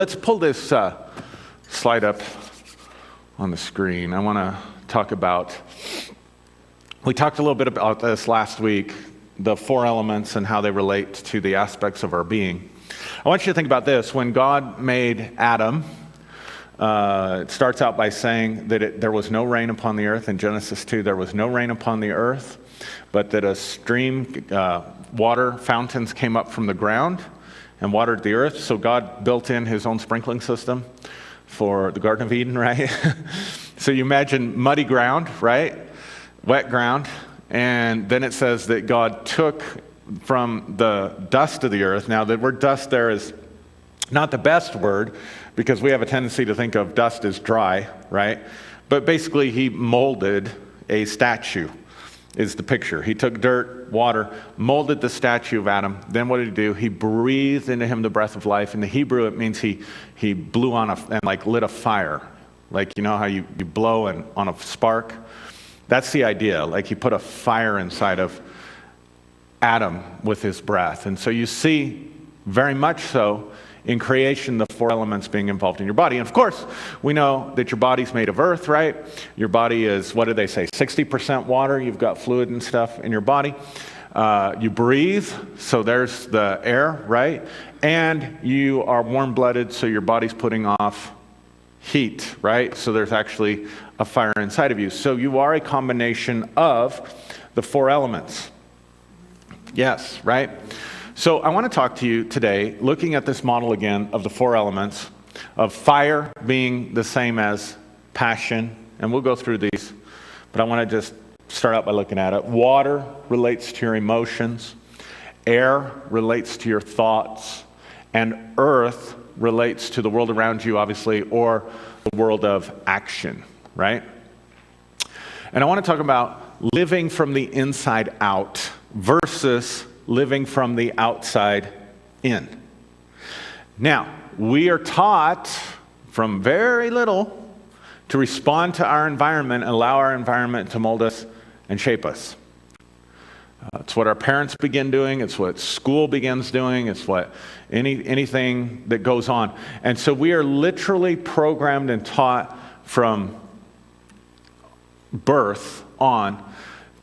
Let's pull this slide up on the screen. I want to talk about, we talked a little bit about this last week, the four elements and how they relate to the aspects of our being. I want you to think about this. When God made Adam, it starts out by saying that there was no rain upon the earth. In Genesis 2, there was no rain upon the earth, but that a stream, water fountains came up from the ground and watered the earth. So God built in his own sprinkling system for the Garden of Eden, right? So you imagine muddy ground, right? Wet ground. And then it says that God took from the dust of the earth. Now, the word dust there is not the best word because we have a tendency to think of dust as dry, right? But basically, he molded a statue, is the picture. He took dirt, water, molded the statue of Adam. Then what did he do? He breathed into him the breath of life. In the Hebrew, it means he blew on and lit a fire. Like, you know how you blow on a spark? That's the idea. Like he put a fire inside of Adam with his breath. And so you see very much so in creation the four elements being involved in your body. And of course, we know that your body's made of earth, right? Your body is, what did they say, 60% water. You've got fluid and stuff in your body. You breathe, so there's the air, right? And you are warm-blooded, so your body's putting off heat, right? So there's actually a fire inside of you. So you are a combination of the four elements. Yes, right? So I want to talk to you today, looking at this model again of the four elements, of fire being the same as passion, and we'll go through these, but I want to just start out by looking at it. Water relates to your emotions, air relates to your thoughts, and earth relates to the world around you, obviously, or the world of action, right? And I want to talk about living from the inside out versus living from the outside in. Now, we are taught from very little to respond to our environment and allow our environment to mold us and shape us. It's what our parents begin doing. It's what school begins doing. It's what anything that goes on. And so we are literally programmed and taught from birth on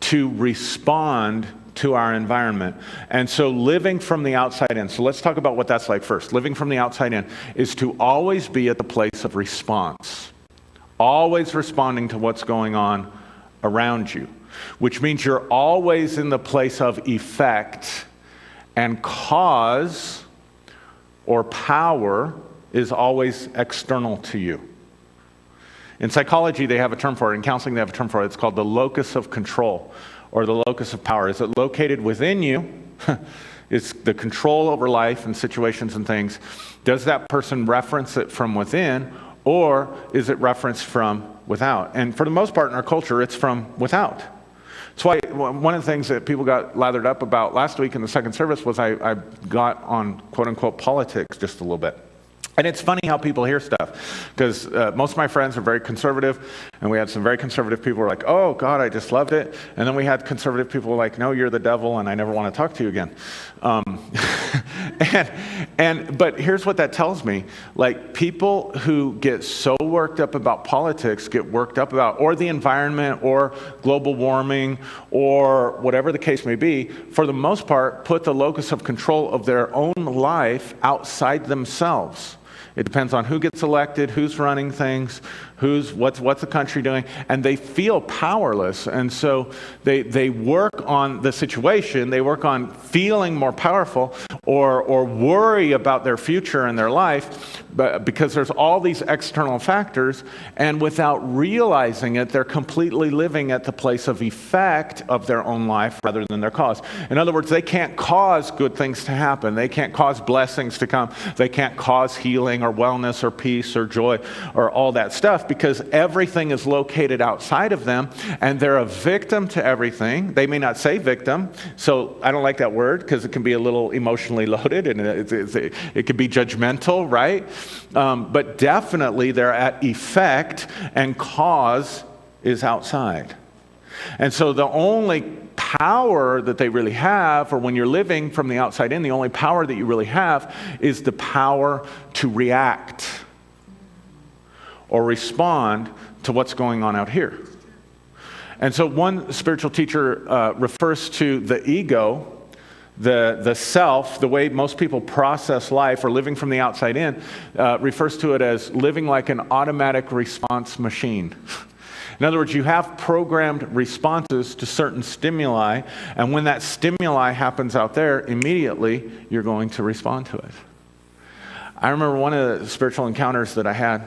to respond to our environment. And so living from the outside in. So let's talk about what that's like first. Living from the outside in is to always be at the place of response. Always responding to what's going on around you. Which means you're always in the place of effect, and cause or power is always external to you. In psychology, they have a term for it. In counseling, they have a term for it. It's called the locus of control, or the locus of power. Is it located within you? It's the control over life and situations and things. Does that person reference it from within, or is it referenced from without? And for the most part in our culture, it's from without. That's why one of the things that people got lathered up about last week in the second service was I got on quote-unquote politics just a little bit. And it's funny how people hear stuff, because most of my friends are very conservative, and we had some very conservative people who were like, oh, God, I just loved it. And then we had conservative people who were like, no, you're the devil, and I never want to talk to you again. But here's what that tells me. Like, people who get so worked up about politics get worked up about, or the environment, or global warming, or whatever the case may be, for the most part, put the locus of control of their own life outside themselves. It depends on who gets elected, who's running things, what's the country doing, and they feel powerless. And so they work on the situation, they work on feeling more powerful, or worry about their future and their life, but because there's all these external factors, and without realizing it, they're completely living at the place of effect of their own life rather than their cause. In other words, they can't cause good things to happen. They can't cause blessings to come. They can't cause healing or wellness or peace or joy or all that stuff, because everything is located outside of them, and they're a victim to everything. They may not say victim, so I don't like that word because it can be a little emotionally loaded, and it can be judgmental, right? But definitely they're at effect, and cause is outside. And so the only power that they really have, or when you're living from the outside in, the only power that you really have is the power to react or respond to what's going on out here. And so one spiritual teacher refers to the ego, the self, the way most people process life or living from the outside in, refers to it as living like an automatic response machine. In other words, you have programmed responses to certain stimuli, and when that stimuli happens out there, immediately you're going to respond to it. I remember one of the spiritual encounters that I had,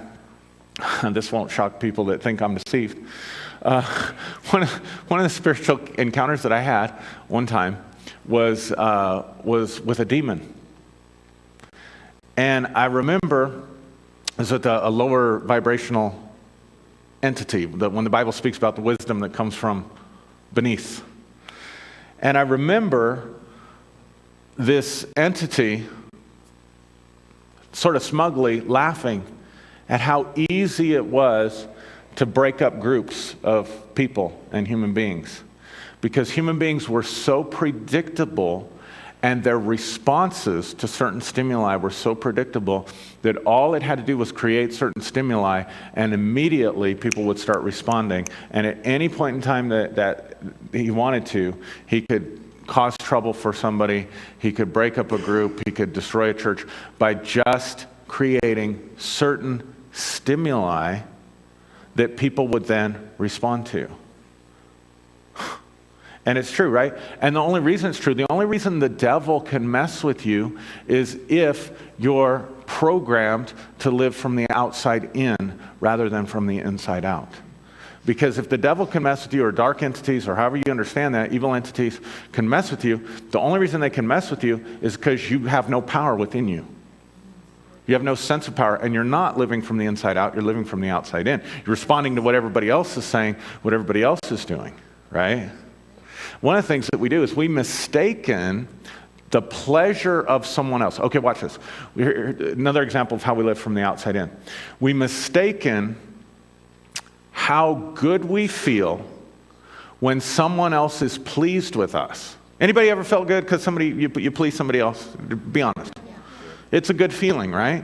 and this won't shock people that think I'm deceived. One of the spiritual encounters that I had one time was with a demon. And I remember it was with a lower vibrational entity, that when the Bible speaks about the wisdom that comes from beneath. And I remember this entity sort of smugly laughing at how easy it was to break up groups of people and human beings. Because human beings were so predictable, and their responses to certain stimuli were so predictable that all it had to do was create certain stimuli, and immediately people would start responding. And at any point in time that he wanted to, he could cause trouble for somebody, he could break up a group, he could destroy a church by just creating certain stimuli that people would then respond to. And it's true, right? And the only reason it's true, the only reason the devil can mess with you is if you're programmed to live from the outside in rather than from the inside out. Because if the devil can mess with you, or dark entities, or however you understand that, evil entities can mess with you, the only reason they can mess with you is because you have no power within you. You have no sense of power, and you're not living from the inside out, you're living from the outside in. You're responding to what everybody else is saying, what everybody else is doing, right? One of the things that we do is we mistaken the pleasure of someone else. Okay, watch this. Another example of how we live from the outside in. We mistaken how good we feel when someone else is pleased with us. Anybody ever felt good because you please somebody else? Be honest. It's a good feeling, right?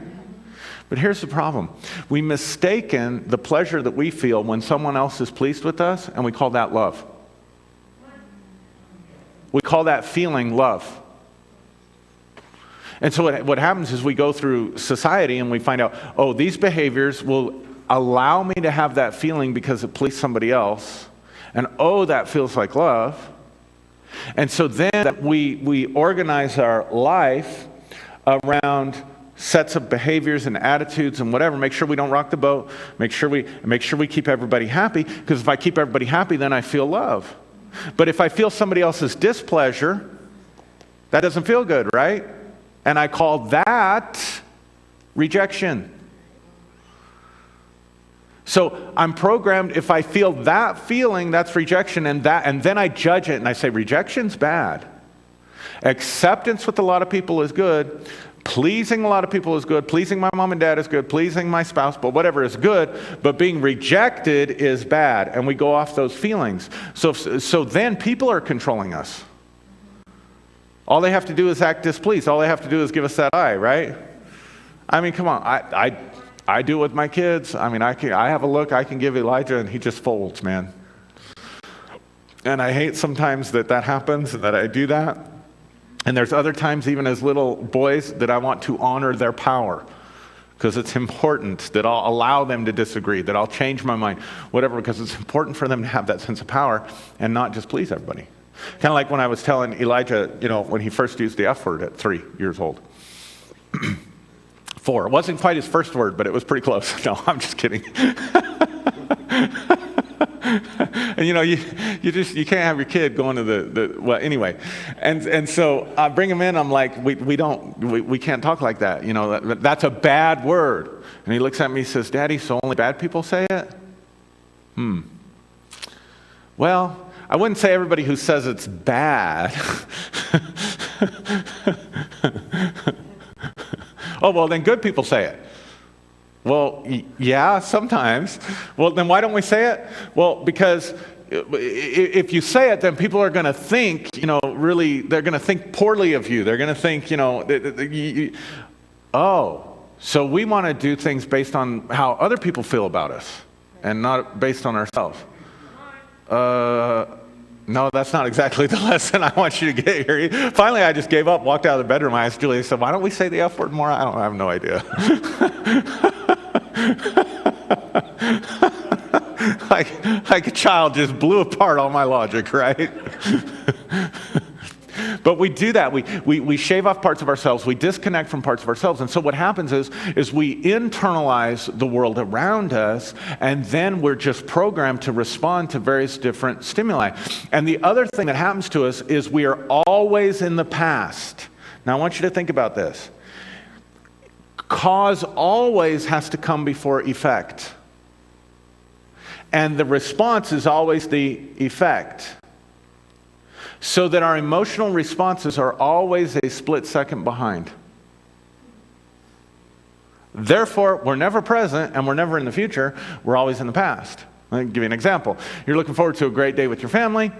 But here's the problem. We mistaken the pleasure that we feel when someone else is pleased with us, and we call that love. We call that feeling love. And so what happens is we go through society and we find out, oh, these behaviors will allow me to have that feeling because it pleased somebody else. And oh, that feels like love. And so then we organize our life around sets of behaviors and attitudes and whatever. Make sure we don't rock the boat. Make sure we keep everybody happy, because if I keep everybody happy, then I feel love. But if I feel somebody else's displeasure, that doesn't feel good, right? And I call that rejection. So I'm programmed, if I feel that feeling, that's rejection, and then I judge it and I say rejection's bad. Acceptance with a lot of people is good. Pleasing a lot of people is good. Pleasing my mom and dad is good. Pleasing my spouse, but whatever is good. But being rejected is bad. And we go off those feelings. So then people are controlling us. All they have to do is act displeased. All they have to do is give us that eye, right? I mean, come on. I do it with my kids. I mean, I have a look I can give Elijah, and he just folds, man. And I hate sometimes that happens, and that I do that. And there's other times, even as little boys, that I want to honor their power, because it's important that I'll allow them to disagree, that I'll change my mind, whatever, because it's important for them to have that sense of power and not just please everybody. Kind of like when I was telling Elijah, when he first used the F word at 3 years old. 4. It wasn't quite his first word, but it was pretty close. No, I'm just kidding. And you can't have your kid going to well, anyway. And so I bring him in, I'm like, we can't talk like that. That's a bad word. And he looks at me, he says, Daddy, so only bad people say it? Well, I wouldn't say everybody who says it's bad. Oh, well, then good people say it. Well, yeah, sometimes. Well, then why don't we say it? Well, because if you say it, then people are going to think, really, they're going to think poorly of you. They're going to think, so we want to do things based on how other people feel about us and not based on ourselves. No, that's not exactly the lesson I want you to get here. Finally, I just gave up, walked out of the bedroom. I asked Julie, I said, why don't we say the F word more? I have no idea. like a child just blew apart all my logic, right? But we do that. We shave off parts of ourselves. We disconnect from parts of ourselves. And so what happens is we internalize the world around us, and then we're just programmed to respond to various different stimuli. And the other thing that happens to us is we are always in the past. Now, I want you to think about this. Cause always has to come before effect. And the response is always the effect. So that our emotional responses are always a split second behind. Therefore, we're never present and we're never in the future. We're always in the past. I'll give you an example. You're looking forward to a great day with your family,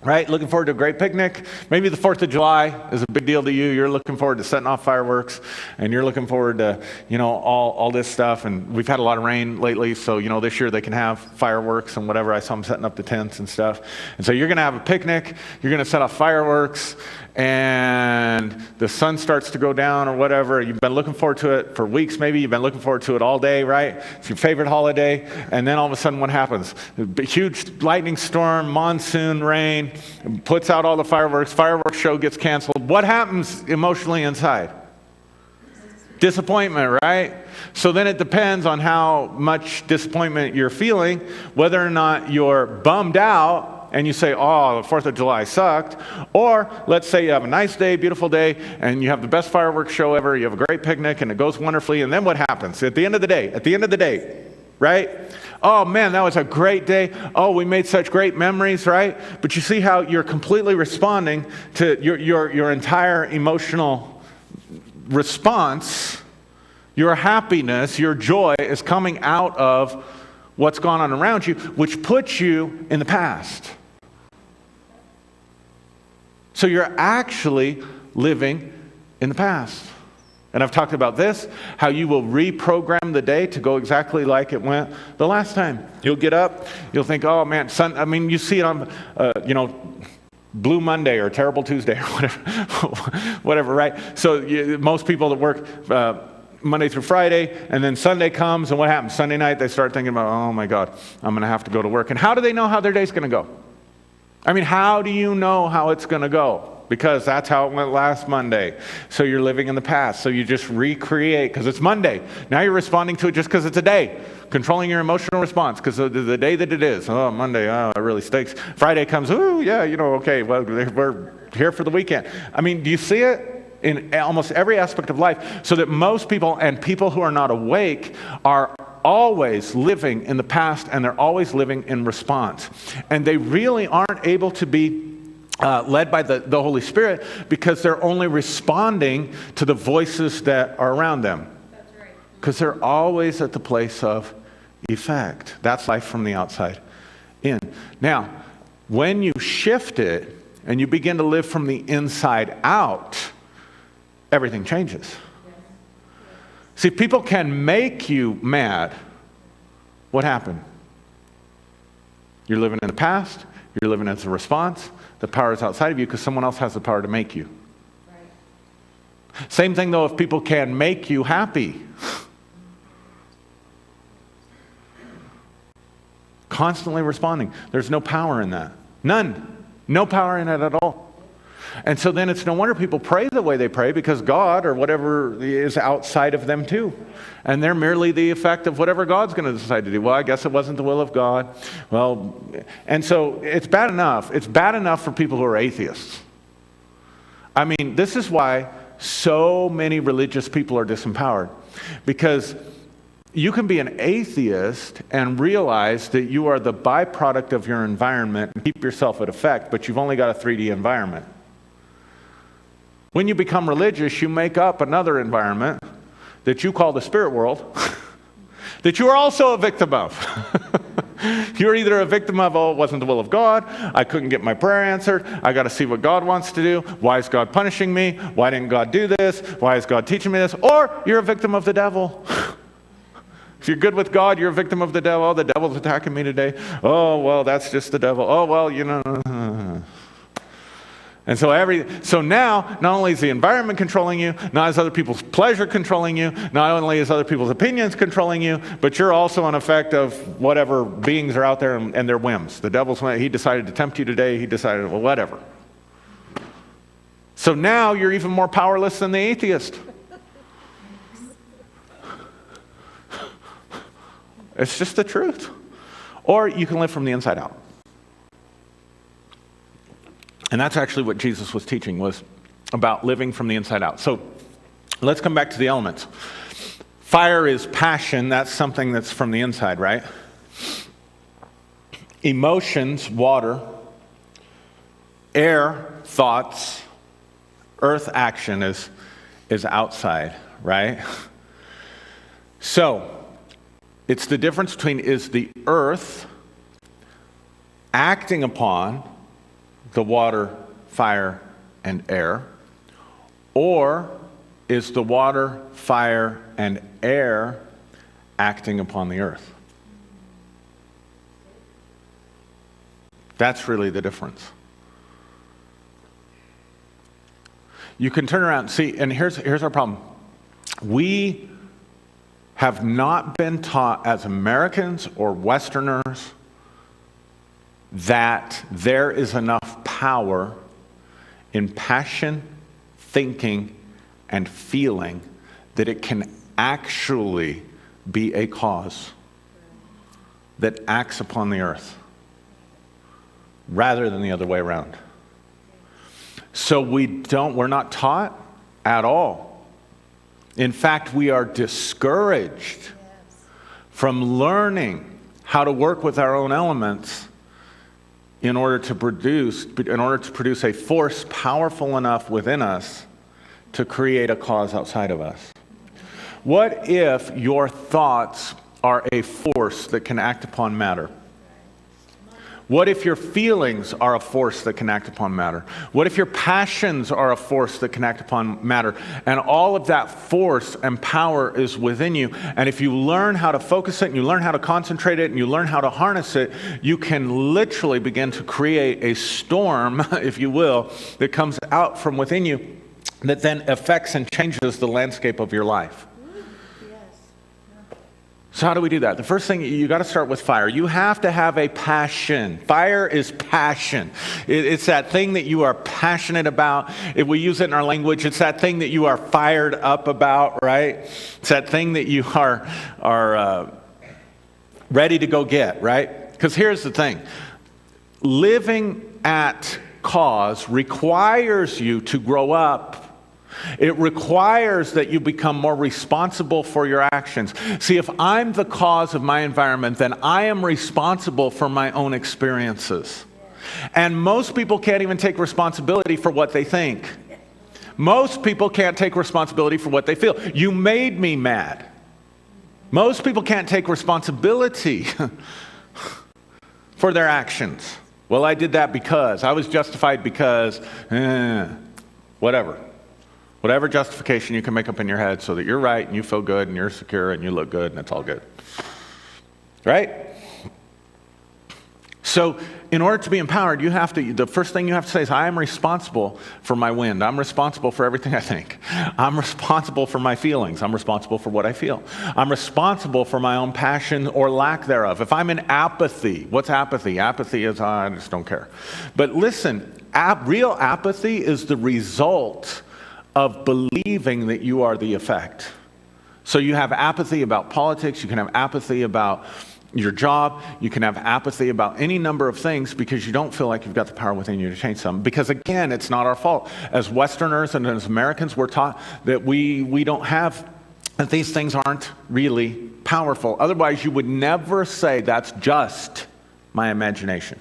right? Looking forward to a great picnic. Maybe the 4th of July is a big deal to you. You're looking forward to setting off fireworks, and you're looking forward to, all this stuff. And we've had a lot of rain lately, so, this year they can have fireworks and whatever. I saw them setting up the tents and stuff. And so you're going to have a picnic. You're going to set off fireworks, and the sun starts to go down or whatever. You've been looking forward to it for weeks maybe. You've been looking forward to it all day, right? It's your favorite holiday. And then all of a sudden what happens? A huge lightning storm, monsoon, rain, puts out all the fireworks. Fireworks show gets canceled. What happens emotionally inside? Disappointment, right? So then it depends on how much disappointment you're feeling, whether or not you're bummed out and you say, oh, the 4th of July sucked. Or let's say you have a nice day, beautiful day, and you have the best fireworks show ever. You have a great picnic and it goes wonderfully. And then what happens? At the end of the day, right? Oh man, that was a great day. Oh, we made such great memories, right? But you see how you're completely responding to your entire emotional response. Your happiness, your joy is coming out of what's gone on around you, which puts you in the past. So you're actually living in the past. And I've talked about this, how you will reprogram the day to go exactly like it went the last time. You'll get up, you'll think, oh man, you see it on, Blue Monday or Terrible Tuesday or whatever, right? So most people that work Monday through Friday, and then Sunday comes, and what happens? Sunday night, they start thinking about, oh my God, I'm going to have to go to work. And how do they know how their day's going to go? How do you know how it's going to go? Because that's how it went last Monday. So you're living in the past. So you just recreate, because it's Monday. Now you're responding to it just because it's a day. Controlling your emotional response, because of the day that it is. Oh, Monday, it really stinks. Friday comes, oh yeah, okay, well, we're here for the weekend. Do you see it? In almost every aspect of life, so that most people and people who are not awake are always living in the past, and they're always living in response. And they really aren't able to be led by the Holy Spirit, because they're only responding to the voices that are around them. That's right. Because they're always at the place of effect. That's life from the outside in. Now, when you shift it and you begin to live from the inside out, everything changes. See, people can make you mad. What happened? You're living in the past. You're living as a response. The power is outside of you because someone else has the power to make you. Right. Same thing, though, if people can make you happy. Constantly responding. There's no power in that. None. No power in it at all. And so then it's no wonder people pray the way they pray, because God or whatever is outside of them too. And they're merely the effect of whatever God's going to decide to do. Well, I guess it wasn't the will of God. Well, and so it's bad enough. It's bad enough for people who are atheists. This is why so many religious people are disempowered. Because you can be an atheist and realize that you are the byproduct of your environment and keep yourself at effect, but you've only got a 3D environment. When you become religious, you make up another environment that you call the spirit world that you are also a victim of. You're either a victim of, oh, it wasn't the will of God, I couldn't get my prayer answered, I got to see what God wants to do, why is God punishing me, why didn't God do this, why is God teaching me this, or you're a victim of the devil. If you're good with God, you're a victim of the devil. Oh, the devil's attacking me today. Oh, well, that's just the devil. Oh, well, you know. And so now, not only is the environment controlling you, not is other people's pleasure controlling you, not only is other people's opinions controlling you, but you're also an effect of whatever beings are out there and their whims. The devil's, he decided to tempt you today, he decided, well, whatever. So now you're even more powerless than the atheist. It's just the truth. Or you can live from the inside out. And that's actually what Jesus was teaching, was about living from the inside out. So let's come back to the elements. Fire is passion. That's something that's from the inside, right? Emotions, water. Air, thoughts. Earth, action is outside, right? So it's the difference between, is the earth acting upon the water, fire, and air, or is the water, fire, and air acting upon the earth? That's really the difference. You can turn around and see, and here's our problem. We have not been taught as Americans or Westerners that there is enough power in passion, thinking, and feeling that it can actually be a cause that acts upon the earth rather than the other way around. So we're not taught at all. In fact, we are discouraged from learning how to work with our own elements in order to produce a force powerful enough within us to create a cause outside of us. What if your thoughts are a force that can act upon matter? What if your feelings are a force that can act upon matter? What if your passions are a force that can act upon matter? And all of that force and power is within you. And if you learn how to focus it, and you learn how to concentrate it, and you learn how to harness it, you can literally begin to create a storm, if you will, that comes out from within you that then affects and changes the landscape of your life. So how do we do that? The first thing, you got to start with fire. You have to have a passion. Fire is passion. It's that thing that you are passionate about. If we use it in our language, it's that thing that you are fired up about, right? It's that thing that you are ready to go get, right? Because here's the thing. Living at cause requires you to grow up. It requires that you become more responsible for your actions. See, if I'm the cause of my environment, then I am responsible for my own experiences. And most people can't even take responsibility for what they think. Most people can't take responsibility for what they feel. You made me mad. Most people can't take responsibility for their actions. Well, I did that because I was justified because, whatever. Whatever justification you can make up in your head so that you're right and you feel good and you're secure and you look good and it's all good. Right? So in order to be empowered, the first thing you have to say is, I am responsible for my wind. I'm responsible for everything I think. I'm responsible for my feelings. I'm responsible for what I feel. I'm responsible for my own passion or lack thereof. If I'm in apathy, what's apathy? Apathy is, I just don't care. But listen, real apathy is the result of believing that you are the effect. So you have apathy about politics, you can have apathy about your job, you can have apathy about any number of things because you don't feel like you've got the power within you to change something. Because again, it's not our fault. As Westerners and as Americans, we're taught that we don't have, that these things aren't really powerful. Otherwise, you would never say, that's just my imagination.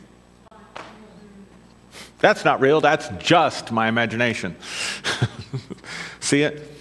That's not real, that's just my imagination. See it?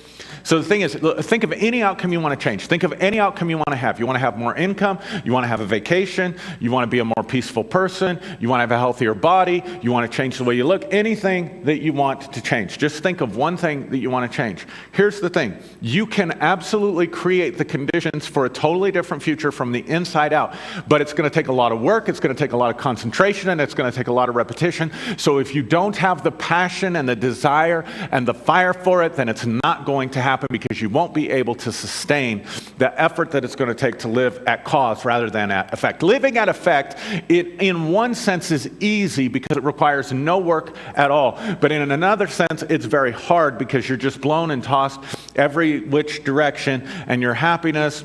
So the thing is, think of any outcome you want to change. Think of any outcome you want to have. You want to have more income. You want to have a vacation. You want to be a more peaceful person. You want to have a healthier body. You want to change the way you look. Anything that you want to change. Just think of one thing that you want to change. Here's the thing. You can absolutely create the conditions for a totally different future from the inside out. But it's going to take a lot of work. It's going to take a lot of concentration. And it's going to take a lot of repetition. So if you don't have the passion and the desire and the fire for it, then it's not going to happen, because you won't be able to sustain the effort that it's going to take to live at cause rather than at effect. Living at effect, it in one sense is easy because it requires no work at all. But in another sense, it's very hard because you're just blown and tossed every which direction, and your happiness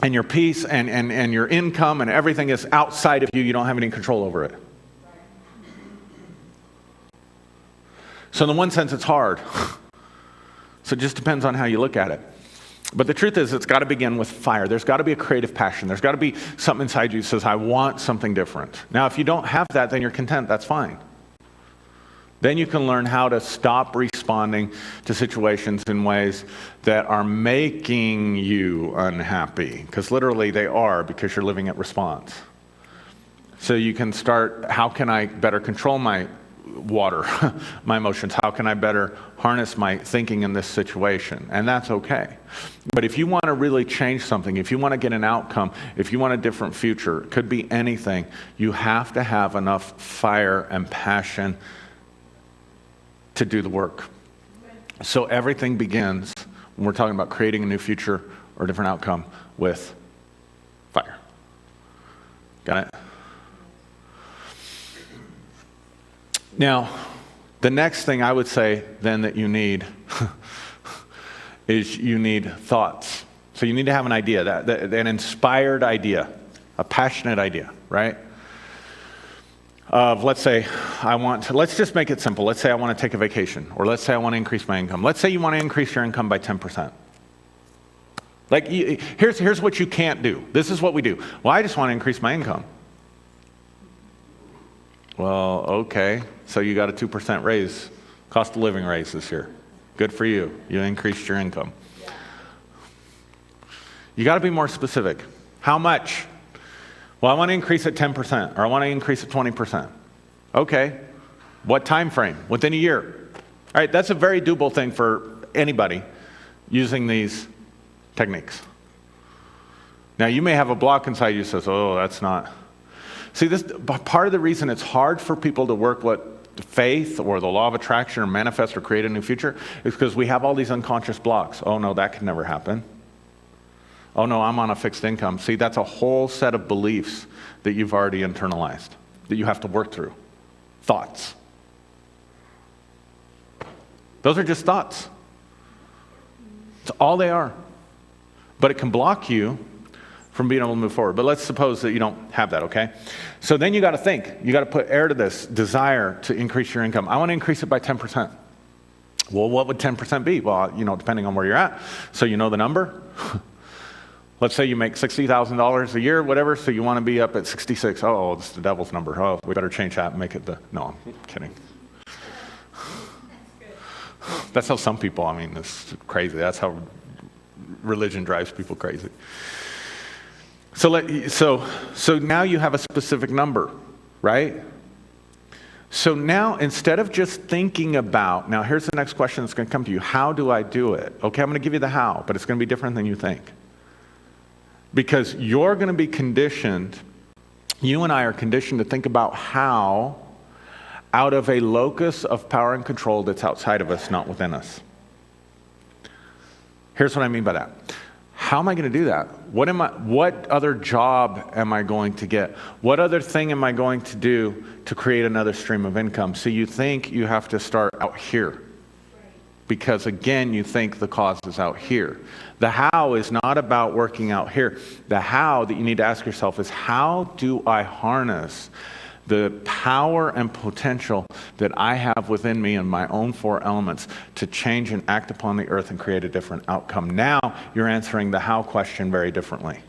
and your peace and your income and everything is outside of you. You don't have any control over it. So in the one sense, it's hard. So it just depends on how you look at it. But the truth is, it's got to begin with fire. There's got to be a creative passion. There's got to be something inside you that says, I want something different. Now, if you don't have that, then you're content. That's fine. Then you can learn how to stop responding to situations in ways that are making you unhappy. Because literally they are, because you're living at response. So you can start, how can I better control my water, my emotions? How can I better harness my thinking in this situation? And that's okay. But if you want to really change something, if you want to get an outcome, if you want a different future, it could be anything, you have to have enough fire and passion to do the work. So everything begins, when we're talking about creating a new future or a different outcome, with fire. Got it? Now, the next thing I would say then that you need is you need thoughts. So you need to have an idea, an inspired idea, a passionate idea, right? Of, let's say, let's just make it simple. Let's say I want to take a vacation, or let's say I want to increase my income. Let's say you want to increase your income by 10%. Like, here's what you can't do. This is what we do. Well, I just want to increase my income. Well, okay, so you got a 2% raise, cost of living raise this year. Good for you. You increased your income. You got to be more specific. How much? Well, I want to increase it 10%, or I want to increase it 20%. Okay, what time frame? Within a year. All right, that's a very doable thing for anybody using these techniques. Now, you may have a block inside you that says, oh, that's not. See, this part of the reason it's hard for people to work what faith or the law of attraction or manifest or create a new future is because we have all these unconscious blocks. Oh, no, that could never happen. Oh, no, I'm on a fixed income. See, that's a whole set of beliefs that you've already internalized, that you have to work through. Thoughts. Those are just thoughts. It's all they are. But it can block you from being able to move forward. But let's suppose that you don't have that, okay? So then you got to think. You got to put air to this desire to increase your income. I want to increase it by 10%. Well, what would 10% be? Well, depending on where you're at. So you know the number. Let's say you make $60,000 a year, whatever, so you want to be up at 66. Oh, it's the devil's number. Oh, we better change that and make it the... No, I'm kidding. That's how some people, it's crazy. That's how religion drives people crazy. So now you have a specific number, right? So now, instead of just thinking about, now here's the next question that's going to come to you. How do I do it? Okay, I'm going to give you the how, but it's going to be different than you think. Because you're going to be conditioned, you and I are conditioned to think about how out of a locus of power and control that's outside of us, not within us. Here's what I mean by that. How am I going to do that? What other job am I going to get? What other thing am I going to do to create another stream of income? So you think you have to start out here. Because again, you think the cause is out here. The how is not about working out here. The how that you need to ask yourself is, how do I harness the power and potential that I have within me and my own four elements to change and act upon the earth and create a different outcome? Now you're answering the how question very differently.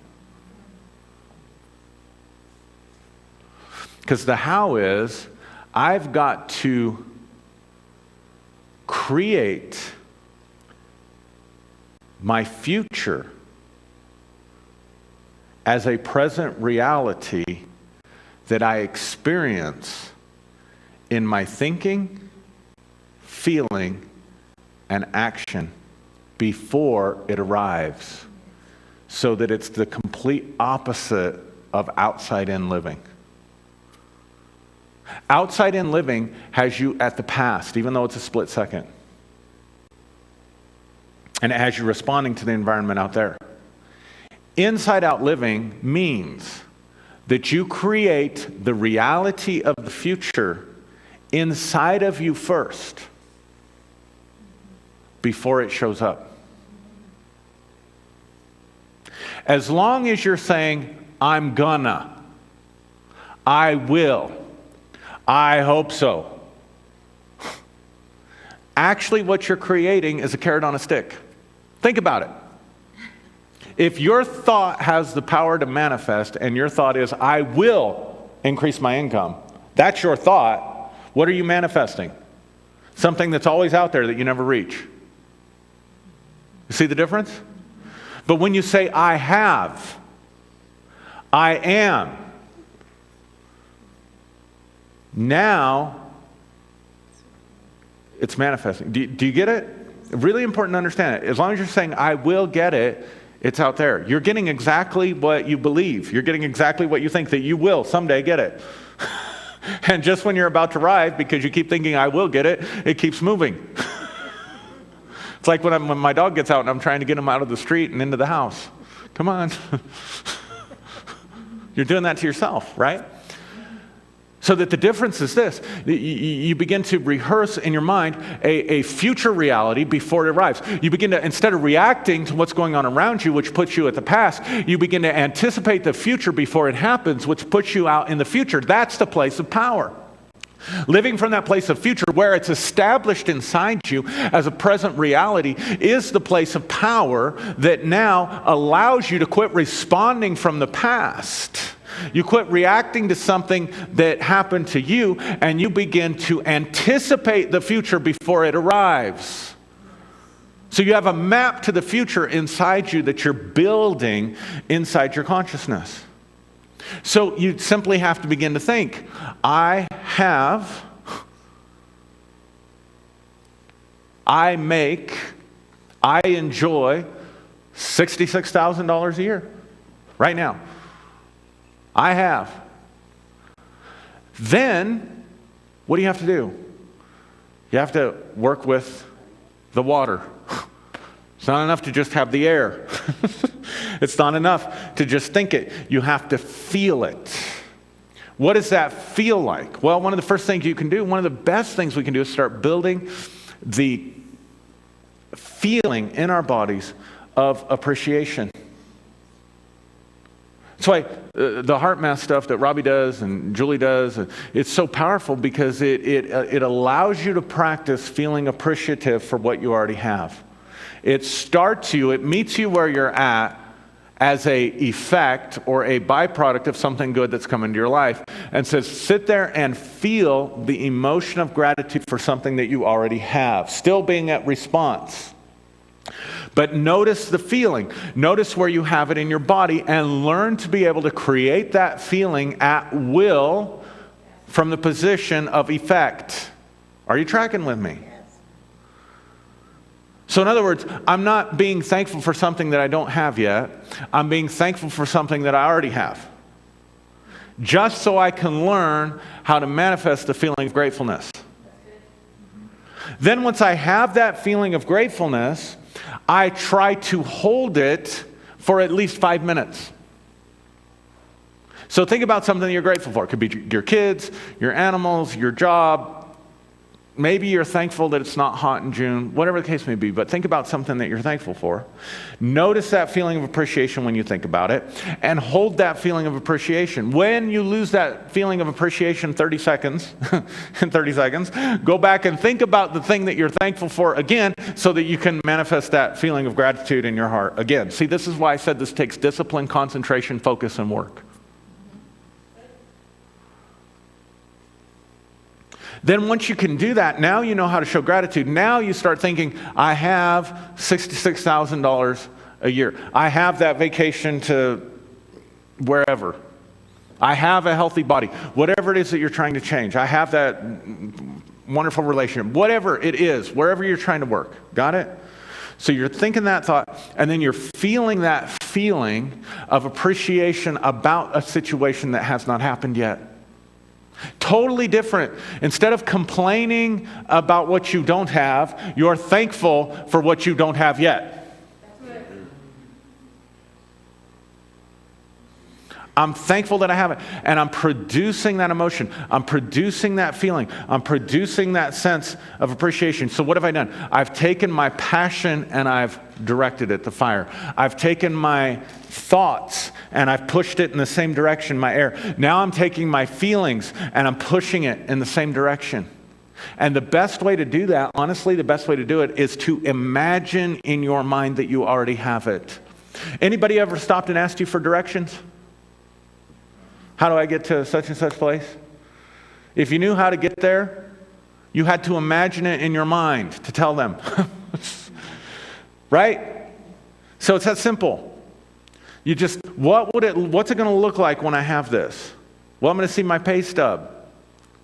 Because the how is, I've got to create my future as a present reality that I experience in my thinking, feeling, and action before it arrives, so that it's the complete opposite of outside-in living. Outside-in living has you at the past, even though it's a split second. And it has you responding to the environment out there. Inside-out living means that you create the reality of the future inside of you first, before it shows up. As long as you're saying, I'm gonna, I will, I hope so. Actually, what you're creating is a carrot on a stick. Think about it. If your thought has the power to manifest, and your thought is, I will increase my income, that's your thought. What are you manifesting? Something that's always out there that you never reach. You see the difference? But when you say, I have, I am, now it's manifesting. Do you get it? Really important to understand it. As long as you're saying, I will get it, it's out there. You're getting exactly what you believe. You're getting exactly what you think that you will someday get it. And just when you're about to arrive, because you keep thinking, I will get it, it keeps moving. It's like when my dog gets out and I'm trying to get him out of the street and into the house. Come on. You're doing that to yourself, right? So that the difference is this. You begin to rehearse in your mind a future reality before it arrives. You begin to, instead of reacting to what's going on around you, which puts you at the past, you begin to anticipate the future before it happens, which puts you out in the future. That's the place of power. Living from that place of future where it's established inside you as a present reality is the place of power that now allows you to quit responding from the past. You quit reacting to something that happened to you, and you begin to anticipate the future before it arrives. So you have a map to the future inside you that you're building inside your consciousness. So you simply have to begin to think, I enjoy $66,000 a year right now. I have. Then, what do you have to do? You have to work with the water. It's not enough to just have the air. It's not enough to just think it. You have to feel it. What does that feel like? Well, one of the first things you can do, one of the best things we can do is start building the feeling in our bodies of appreciation. That's why the heart math stuff that Robbie does and Julie does, it's so powerful because it allows you to practice feeling appreciative for what you already have. It meets you where you're at as a effect or a byproduct of something good that's come into your life, and says, sit there and feel the emotion of gratitude for something that you already have, still being at response. But notice the feeling. Notice where you have it in your body and learn to be able to create that feeling at will from the position of effect. Are you tracking with me? So in other words, I'm not being thankful for something that I don't have yet. I'm being thankful for something that I already have. Just so I can learn how to manifest the feeling of gratefulness. Then once I have that feeling of gratefulness, I try to hold it for at least 5 minutes. So think about something you're grateful for. It could be your kids, your animals, your job. Maybe you're thankful that it's not hot in June, whatever the case may be, but think about something that you're thankful for. Notice that feeling of appreciation when you think about it, and hold that feeling of appreciation. When you lose that feeling of appreciation 30 seconds, in 30 seconds, go back and think about the thing that you're thankful for again so that you can manifest that feeling of gratitude in your heart again. See, this is why I said this takes discipline, concentration, focus, and work. Then once you can do that, now you know how to show gratitude. Now you start thinking, I have $66,000 a year. I have that vacation to wherever. I have a healthy body. Whatever it is that you're trying to change. I have that wonderful relationship. Whatever it is, wherever you're trying to work. Got it? So you're thinking that thought, and then you're feeling that feeling of appreciation about a situation that has not happened yet. Totally different. Instead of complaining about what you don't have, you're thankful for what you don't have yet. I'm thankful that I have it. And I'm producing that emotion. I'm producing that feeling. I'm producing that sense of appreciation. So what have I done? I've taken my passion and I've directed it to fire. I've taken my thoughts and I've pushed it in the same direction, my air. Now I'm taking my feelings and I'm pushing it in the same direction. And the best way to do that, honestly, the best way to do it is to imagine in your mind that you already have it. Anybody ever stopped and asked you for directions? How do I get to such and such place? If you knew how to get there, you had to imagine it in your mind to tell them. Right? So it's that simple. You just, what's it going to look like when I have this? Well, I'm going to see my pay stub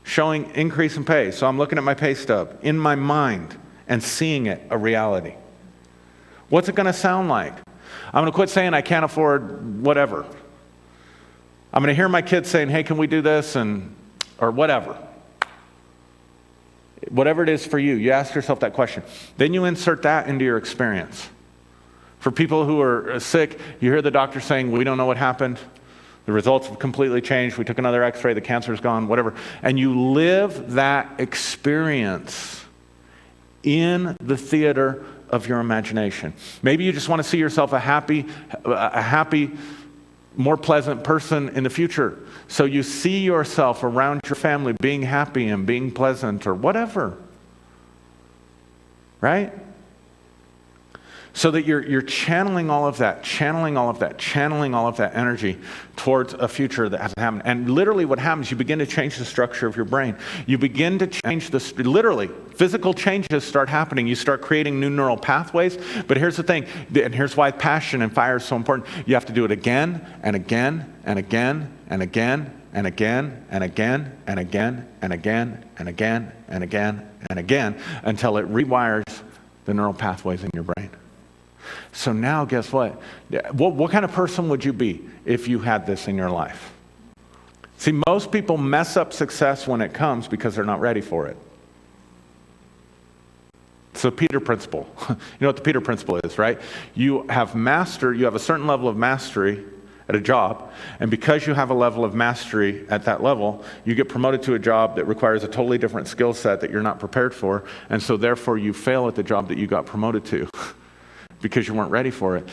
showing increase in pay. So I'm looking at my pay stub in my mind and seeing it a reality. What's it going to sound like? I'm going to quit saying I can't afford whatever. I'm going to hear my kids saying, hey, can we do this? Or whatever. Whatever it is for you, you ask yourself that question. Then you insert that into your experience. For people who are sick, you hear the doctor saying, we don't know what happened. The results have completely changed. We took another x-ray, the cancer's gone, whatever. And you live that experience in the theater of your imagination. Maybe you just want to see yourself a happy, more pleasant person in the future. So you see yourself around your family being happy and being pleasant or whatever. Right? So that you're channeling all of that energy towards a future that hasn't happened. And literally what happens, you begin to change the structure of your brain. You begin to change literally, physical changes start happening. You start creating new neural pathways. But here's the thing, and here's why passion and fire is so important. You have to do it again and again and again and again and again and again and again and again and again and again and again until it rewires the neural pathways in your brain. So now, guess what? What kind of person would you be if you had this in your life? See, most people mess up success when it comes because they're not ready for it. It's the Peter principle. You know what the Peter principle is, right? You have a certain level of mastery at a job, and because you have a level of mastery at that level, you get promoted to a job that requires a totally different skill set that you're not prepared for, and so therefore you fail at the job that you got promoted to. Because you weren't ready for it.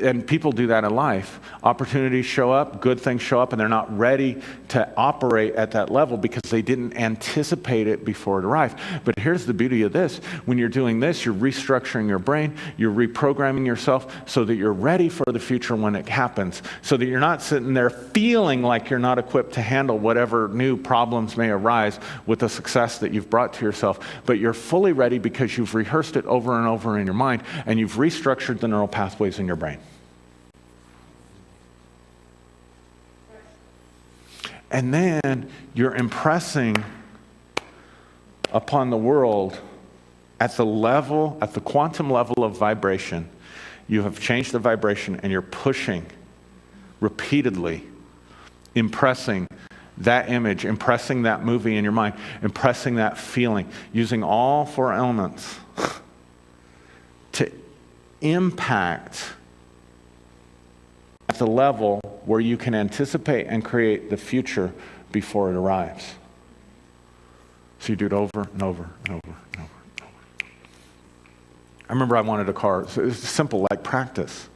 And people do that in life. Opportunities show up, good things show up, and they're not ready to operate at that level because they didn't anticipate it before it arrived. But here's the beauty of this. When you're doing this, you're restructuring your brain, you're reprogramming yourself so that you're ready for the future when it happens. So that you're not sitting there feeling like you're not equipped to handle whatever new problems may arise with the success that you've brought to yourself. But you're fully ready because you've rehearsed it over and over in your mind, and you've restructured the neural pathways in your brain. And then you're impressing upon the world at the quantum level of vibration. You have changed the vibration and you're pushing repeatedly, impressing that image, impressing that movie in your mind, impressing that feeling, using all four elements to impact at the level where you can anticipate and create the future before it arrives. So you do it over and over and over and over and over. I remember I wanted a car. So it was simple, like practice.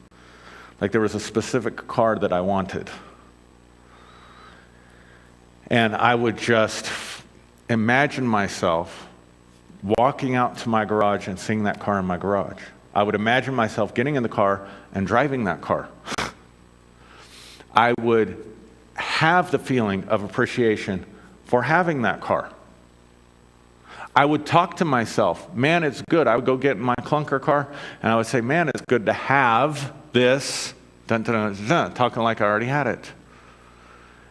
Like there was a specific car that I wanted. And I would just imagine myself walking out to my garage and seeing that car in my garage. I would imagine myself getting in the car and driving that car. I would have the feeling of appreciation for having that car. I would talk to myself, man, it's good. I would go get in my clunker car, and I would say, man, it's good to have this, dun, dun, dun, dun, talking like I already had it.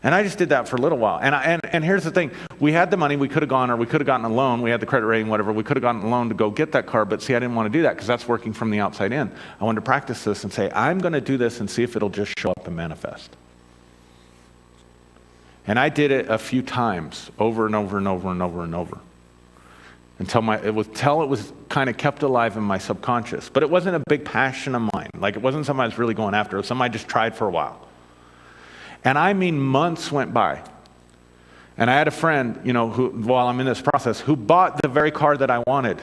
And I just did that for a little while. And here's the thing. We had the money. We could have gone, or we could have gotten a loan. We had the credit rating, whatever. We could have gotten a loan to go get that car. But see, I didn't want to do that because that's working from the outside in. I wanted to practice this and say, I'm going to do this and see if it'll just show up and manifest. And I did it a few times, over and over and over and over and over, until it was kind of kept alive in my subconscious. But it wasn't a big passion of mine. Like, it wasn't something I was really going after. It was something I just tried for a while. And I mean, months went by. And I had a friend, who, while I'm in this process, who bought the very car that I wanted.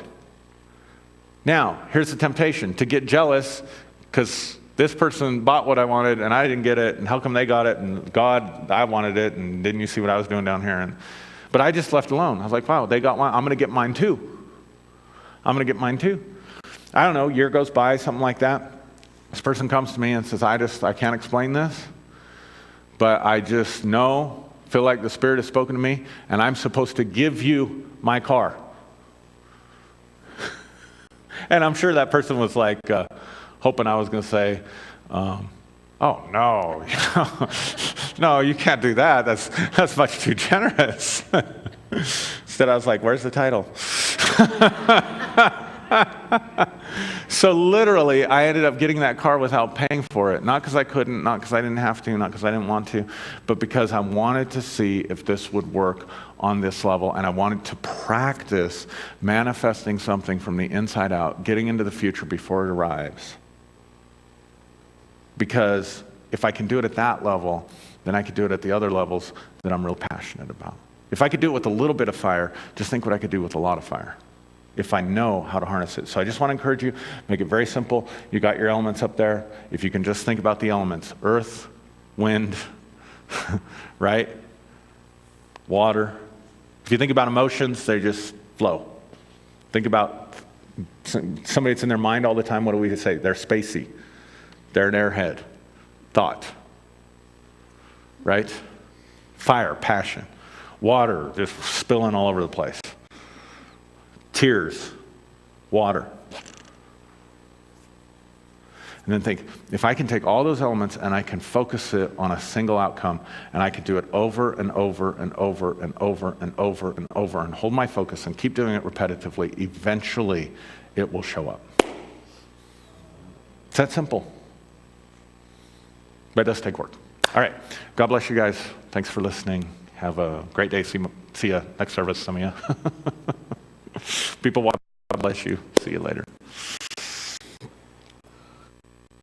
Now, here's the temptation, to get jealous because this person bought what I wanted and I didn't get it, and how come they got it, and God, I wanted it, and didn't you see what I was doing down here? But I just left alone. I was like, wow, they got one, I'm going to get mine too. I don't know, a year goes by, something like that. This person comes to me and says, I can't explain this, but I just feel like the Spirit has spoken to me, and I'm supposed to give you my car. And I'm sure that person was like, hoping I was going to say, oh, no, no, you can't do that. That's much too generous. Instead, I was like, where's the title? So literally, I ended up getting that car without paying for it. Not because I couldn't, not because I didn't have to, not because I didn't want to, but because I wanted to see if this would work on this level, and I wanted to practice manifesting something from the inside out, getting into the future before it arrives. Because if I can do it at that level, then I could do it at the other levels that I'm real passionate about. If I could do it with a little bit of fire, just think what I could do with a lot of fire, if I know how to harness it. So I just want to encourage you, make it very simple. You got your elements up there. If you can just think about the elements, earth, wind, right? Water. If you think about emotions, they just flow. Think about somebody that's in their mind all the time. What do we say? They're spacey. They're in their head. Thought. Right? Fire, passion. Water, just spilling all over the place. Tears, water. And then think, if I can take all those elements and I can focus it on a single outcome, and I can do it over and over and over and over and over and over and hold my focus and keep doing it repetitively, eventually it will show up. It's that simple. But it does take work. All right. God bless you guys. Thanks for listening. Have a great day. See you next service, some of you. People, God bless you. See you later.